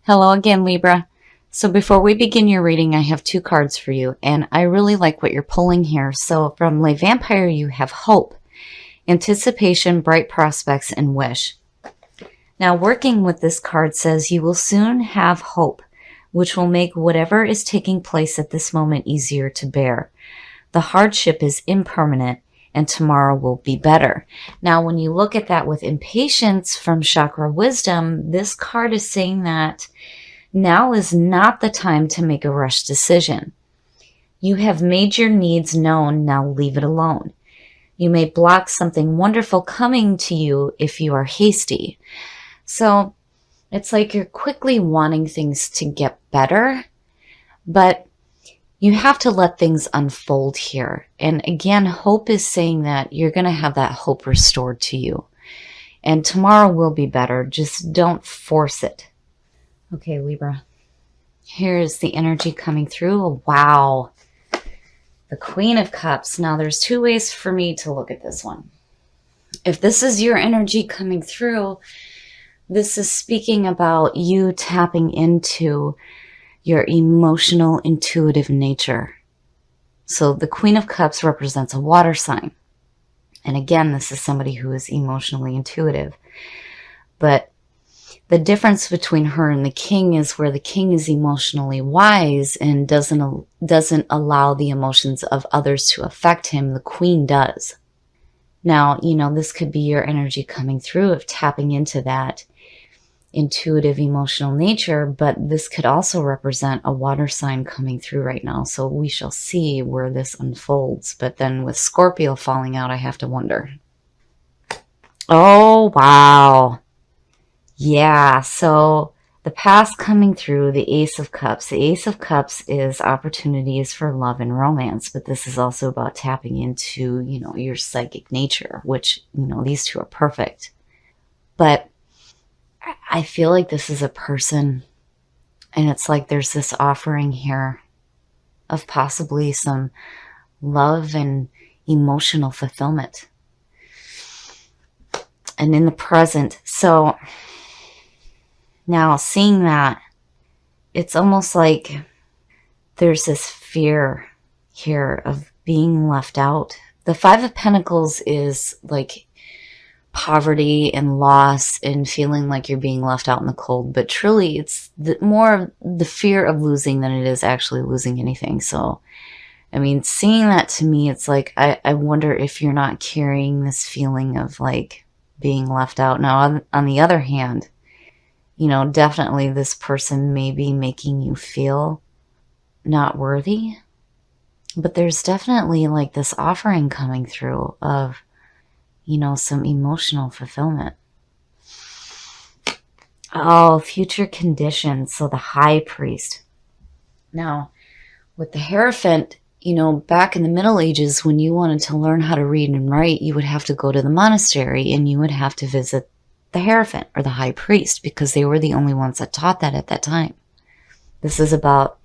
Hello again, Libra. So before we begin your reading, I have two cards for you, and I really like what you're pulling here. So from Le Vampire, you have hope, anticipation, bright prospects, and wish. Now, working with this card says you will soon have hope, which will make whatever is taking place at this moment easier to bear. The hardship is impermanent, and tomorrow will be better. Now, when you look at that with impatience from Chakra Wisdom, this card is saying that now is not the time to make a rush decision. You have made your needs known, now leave it alone. You may block something wonderful coming to you if you are hasty. So it's like you're quickly wanting things to get better, but you have to let things unfold here. And again, hope is saying that you're going to have that hope restored to you. And tomorrow will be better. Just don't force it. Okay, Libra. Here's the energy coming through. Wow. The Queen of Cups. Now, there's two ways for me to look at this one. If this is your energy coming through, this is speaking about you tapping into your emotional, intuitive nature. So the Queen of Cups represents a water sign. And again, this is somebody who is emotionally intuitive. But the difference between her and the King is where the King is emotionally wise and doesn't allow the emotions of others to affect him. The Queen does. Now, this could be your energy coming through of tapping into that intuitive emotional nature, but this could also represent a water sign coming through right now. So we shall see where this unfolds. But then with Scorpio falling out, I have to wonder. Oh, wow. Yeah, so the past coming through, the Ace of Cups. The Ace of Cups is opportunities for love and romance, but this is also about tapping into, your psychic nature, which, these two are perfect. But I feel like this is a person, and it's like there's this offering here of possibly some love and emotional fulfillment. And in the present, so now seeing that, it's almost like there's this fear here of being left out. The Five of Pentacles is like poverty and loss and feeling like you're being left out in the cold, but truly it's more the fear of losing than it is actually losing anything. So seeing that, to me, it's like I wonder if you're not carrying this feeling of like being left out. Now on the other hand, definitely this person may be making you feel not worthy, but there's definitely like this offering coming through of some emotional fulfillment. Oh, future conditions. So the High Priest. Now, with the Hierophant, back in the Middle Ages, when you wanted to learn how to read and write, you would have to go to the monastery and you would have to visit the Hierophant or the High Priest because they were the only ones that taught that at that time. This is about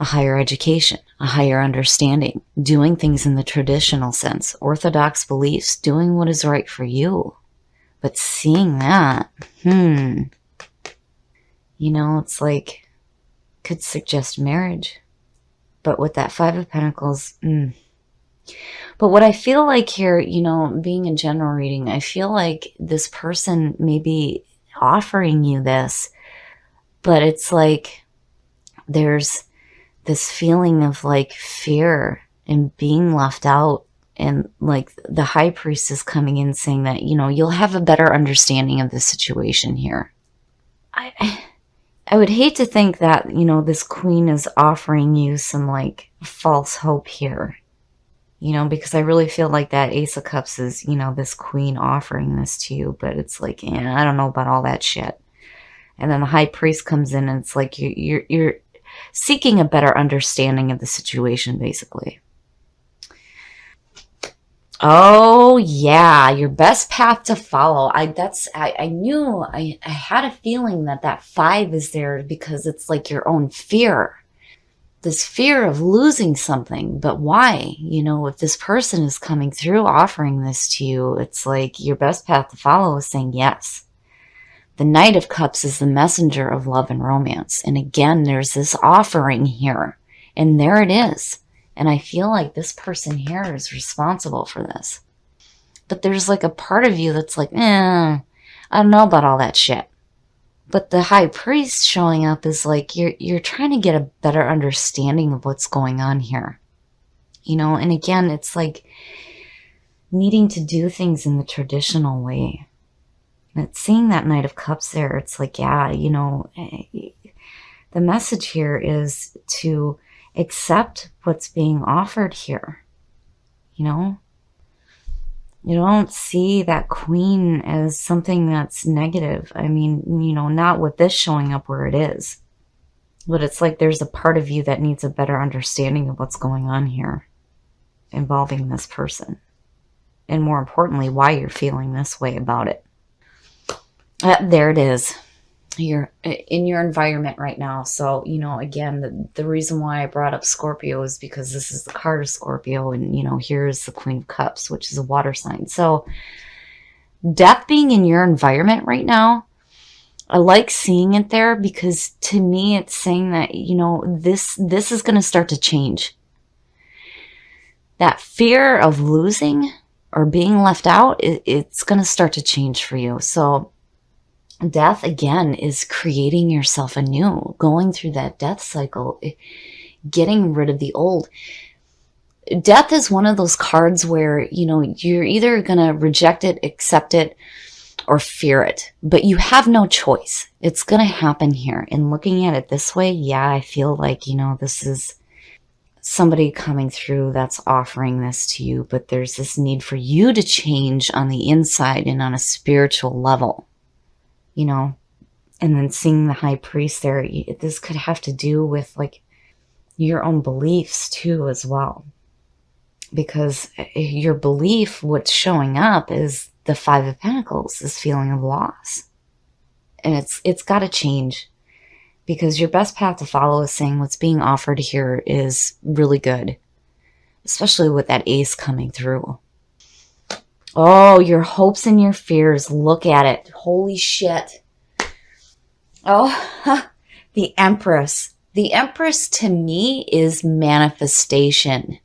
a higher education, a higher understanding, doing things in the traditional sense, orthodox beliefs, doing what is right for you. But seeing that, it's like, could suggest marriage. But with that Five of Pentacles, But what I feel like here, being a general reading, I feel like this person may be offering you this, but it's like there's this feeling of like fear and being left out, and like the High Priest is coming in saying that you'll have a better understanding of the situation here. I would hate to think that this Queen is offering you some like false hope here, because I really feel like that Ace of Cups is this Queen offering this to you, but it's like, I don't know about all that shit. And then the High Priest comes in and it's like you're seeking a better understanding of the situation, basically. Oh, yeah, your best path to follow. I had a feeling that 5 is there because it's like your own fear. This fear of losing something, but why? If this person is coming through offering this to you, it's like your best path to follow is saying yes. The Knight of Cups is the messenger of love and romance. And again, there's this offering here. And there it is. And I feel like this person here is responsible for this. But there's like a part of you that's like, I don't know about all that shit. But the High Priest showing up is like, you're trying to get a better understanding of what's going on here. You know, and again, it's like needing to do things in the traditional way. And it's seeing that Knight of Cups there, it's like, yeah, you know, the message here is to accept what's being offered here. You know, you don't see that Queen as something that's negative. I mean, you know, not with this showing up where it is. But it's like there's a part of you that needs a better understanding of what's going on here involving this person. And more importantly, why you're feeling this way about it. There it is. You're in your environment right now. So, you know, again, the reason why I brought up Scorpio is because this is the card of Scorpio. And, you know, here's the Queen of Cups, which is a water sign. So death being in your environment right now, I like seeing it there because to me, it's saying that, you know, this is going to start to change. That fear of losing or being left out, it's going to start to change for you. So death, again, is creating yourself anew, going through that death cycle, getting rid of the old. Death is one of those cards where, you know, you're either going to reject it, accept it, or fear it. But you have no choice. It's going to happen here. And looking at it this way, yeah, I feel like, you know, this is somebody coming through that's offering this to you. But there's this need for you to change on the inside and on a spiritual level. You know, and then seeing the High Priest there, this could have to do with like your own beliefs too as well. Because your belief, what's showing up is the Five of Pentacles, this feeling of loss. And it's got to change because your best path to follow is saying what's being offered here is really good, especially with that Ace coming through. Oh, your hopes and your fears. Look at it. Holy shit. Oh, the Empress. The Empress to me is manifestation.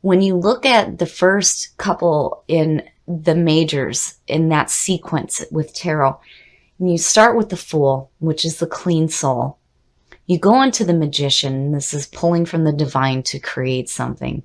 When you look at the first couple in the majors in that sequence with tarot, and you start with the Fool, which is the clean soul. You go into the Magician. This is pulling from the divine to create something.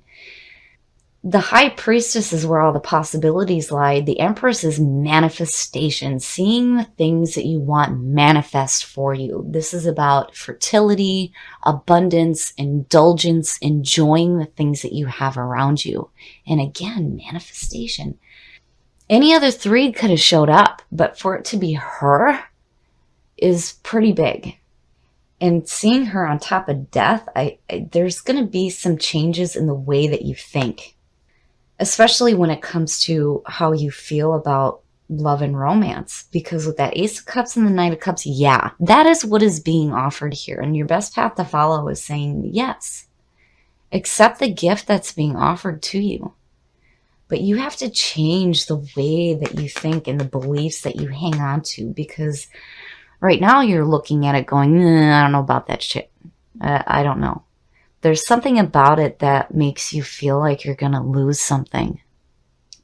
The High Priestess is where all the possibilities lie. The Empress is manifestation, seeing the things that you want manifest for you. This is about fertility, abundance, indulgence, enjoying the things that you have around you. And again, manifestation. Any other three could have showed up, but for it to be her is pretty big. And seeing her on top of death, there's going to be some changes in the way that you think. Especially when it comes to how you feel about love and romance. Because with that Ace of Cups and the Knight of Cups, yeah, that is what is being offered here. And your best path to follow is saying, yes, accept the gift that's being offered to you. But you have to change the way that you think and the beliefs that you hang on to. Because right now you're looking at it going, I don't know about that shit. I don't know. There's something about it that makes you feel like you're going to lose something.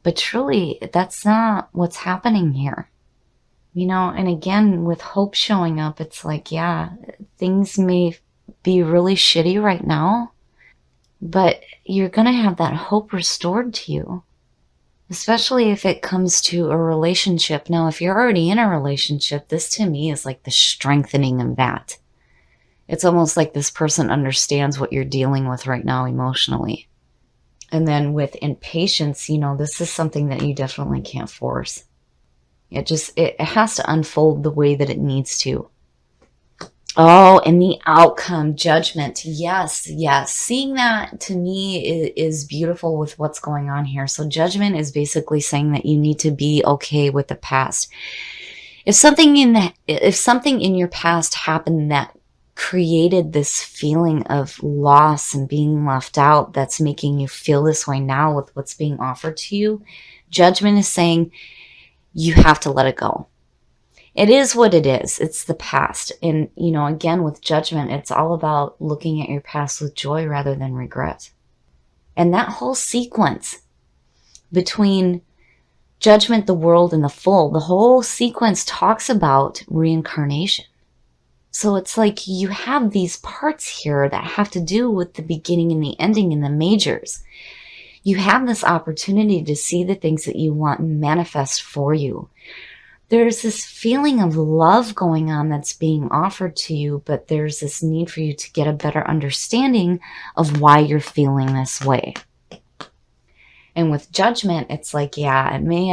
But truly, that's not what's happening here. You know, and again, with hope showing up, it's like, yeah, things may be really shitty right now, but you're going to have that hope restored to you. Especially if it comes to a relationship. Now, if you're already in a relationship, this to me is like the strengthening of that. It's almost like this person understands what you're dealing with right now emotionally. And then with impatience, you know, this is something that you definitely can't force. It has to unfold the way that it needs to. Oh, and the outcome, judgment. Yes, yes. Seeing that to me is beautiful with what's going on here. So judgment is basically saying that you need to be okay with the past. If something in your past happened that created this feeling of loss and being left out that's making you feel this way now with what's being offered to you, judgment is saying you have to let it go. It is what it is. It's the past. And, again, with judgment, it's all about looking at your past with joy rather than regret. And that whole sequence between judgment, the world, and the full, the whole sequence talks about reincarnation. So it's like you have these parts here that have to do with the beginning and the ending and the majors. You have this opportunity to see the things that you want manifest for you. There's this feeling of love going on that's being offered to you, but there's this need for you to get a better understanding of why you're feeling this way. And with judgment, it's like, yeah, it may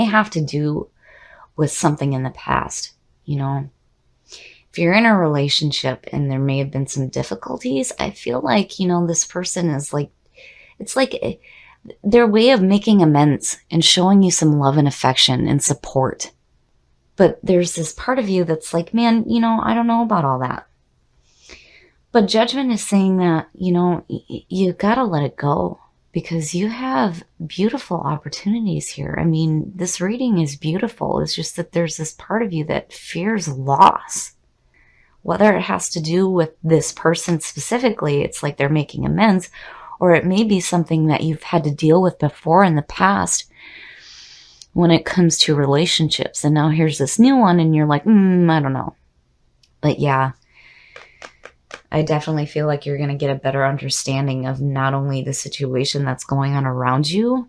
have to do with something in the past. If you're in a relationship and there may have been some difficulties, I feel like, this person is like, it's like their way of making amends and showing you some love and affection and support. But there's this part of you that's like, man, I don't know about all that. But judgment is saying that, you gotta let it go because you have beautiful opportunities here. I mean, this reading is beautiful. It's just that there's this part of you that fears loss. Whether it has to do with this person specifically, it's like they're making amends, or it may be something that you've had to deal with before in the past when it comes to relationships. And now here's this new one and you're like, I don't know. But yeah, I definitely feel like you're going to get a better understanding of not only the situation that's going on around you,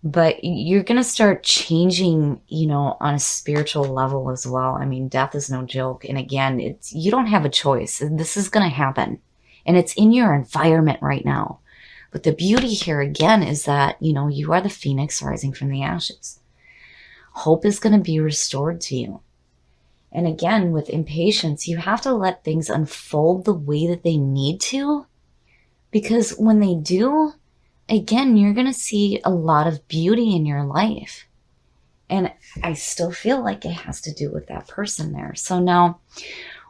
but you're going to start changing, on a spiritual level as well. I mean, death is no joke. And again, you don't have a choice. This is going to happen. And it's in your environment right now. But the beauty here again is that, you are the phoenix rising from the ashes. Hope is going to be restored to you. And again, with impatience, you have to let things unfold the way that they need to. Because when they do, again, you're going to see a lot of beauty in your life. And I still feel like it has to do with that person there. So now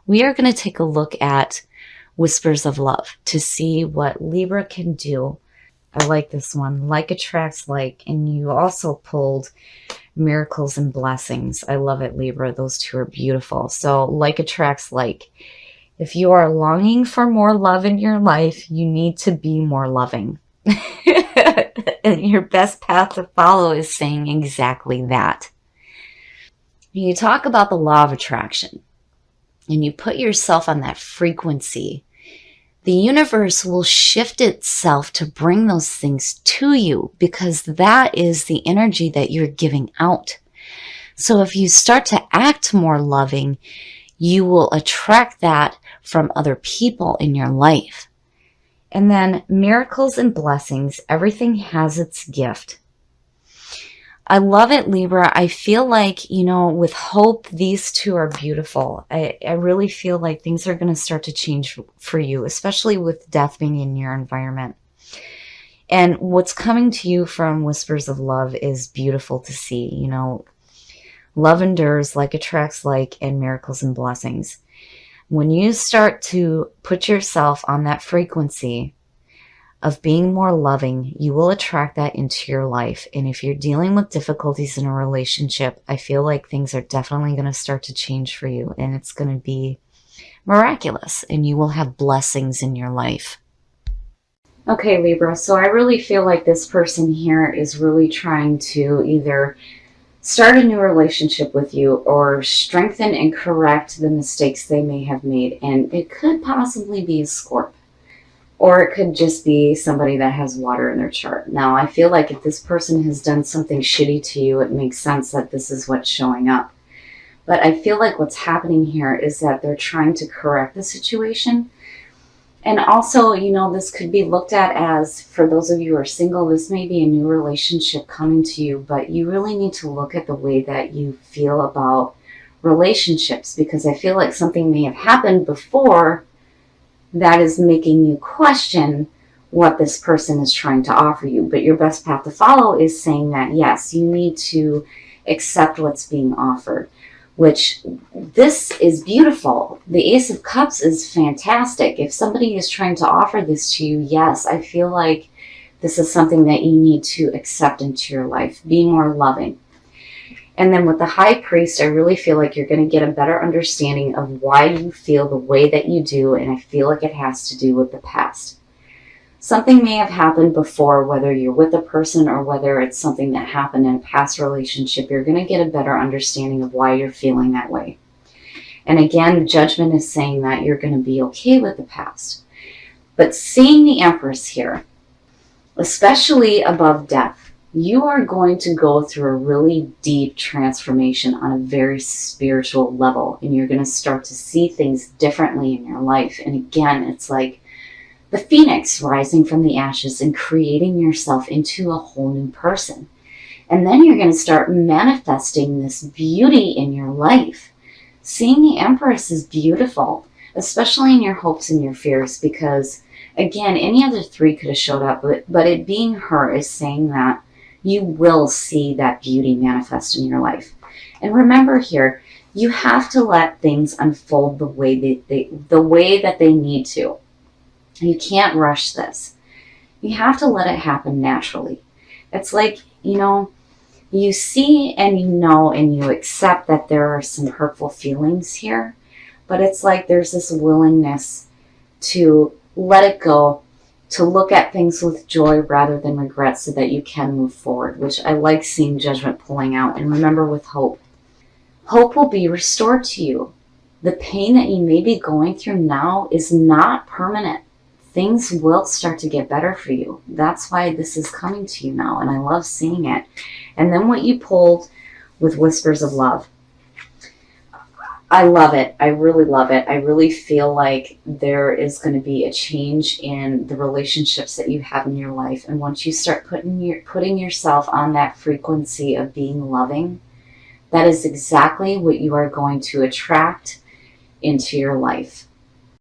we are going to take a look at Whispers of Love to see what Libra can do. I like this one. Like attracts like. And you also pulled Miracles and Blessings. I love it, Libra. Those two are beautiful. So like attracts like. If you are longing for more love in your life, you need to be more loving. And your best path to follow is saying exactly that. You talk about the law of attraction and you put yourself on that frequency, the universe will shift itself to bring those things to you because that is the energy that you're giving out. So if you start to act more loving, you will attract that from other people in your life. And then miracles and blessings, everything has its gift. I love it, Libra. I feel like, with hope, these two are beautiful. I really feel like things are going to start to change for you, especially with death being in your environment. And what's coming to you from Whispers of Love is beautiful to see. Love endures, like attracts like, and miracles and blessings. When you start to put yourself on that frequency of being more loving, you will attract that into your life. And if you're dealing with difficulties in a relationship, I feel like things are definitely going to start to change for you. And it's going to be miraculous. And you will have blessings in your life. Okay, Libra. So I really feel like this person here is really trying to either start a new relationship with you or strengthen and correct the mistakes they may have made. And it could possibly be a Scorp. Or it could just be somebody that has water in their chart. Now, I feel like if this person has done something shitty to you, it makes sense that this is what's showing up. But I feel like what's happening here is that they're trying to correct the situation. And also, this could be looked at as, for those of you who are single, this may be a new relationship coming to you, but you really need to look at the way that you feel about relationships, because I feel like something may have happened before that is making you question what this person is trying to offer you. But your best path to follow is saying that, yes, you need to accept what's being offered, which this is beautiful. The Ace of Cups is fantastic. If somebody is trying to offer this to you, yes, I feel like this is something that you need to accept into your life. Be more loving. And then with the High Priest, I really feel like you're going to get a better understanding of why you feel the way that you do, and I feel like it has to do with the past. Something may have happened before, whether you're with a person or whether it's something that happened in a past relationship. You're going to get a better understanding of why you're feeling that way. And again, the Judgment is saying that you're going to be okay with the past. But seeing the Empress here, especially above death, you are going to go through a really deep transformation on a very spiritual level, and you're going to start to see things differently in your life. And again, it's like the phoenix rising from the ashes and creating yourself into a whole new person. And then you're going to start manifesting this beauty in your life. Seeing the Empress is beautiful, especially in your hopes and your fears, because again, any other three could have showed up, but it being her is saying that you will see that beauty manifest in your life. And remember here, you have to let things unfold the way that they need to. You can't rush this. You have to let it happen naturally. It's like, you see and you know and you accept that there are some hurtful feelings here, but it's like there's this willingness to let it go, to look at things with joy rather than regret so that you can move forward, which I like seeing Judgment pulling out. And remember, with hope will be restored to you. The pain that you may be going through now is not permanent. Things will start to get better for you. That's why this is coming to you now, and I love seeing it. And then what you pulled with Whispers of Love. I love it. I really love it. I really feel like there is going to be a change in the relationships that you have in your life. And once you start putting yourself on that frequency of being loving, that is exactly what you are going to attract into your life.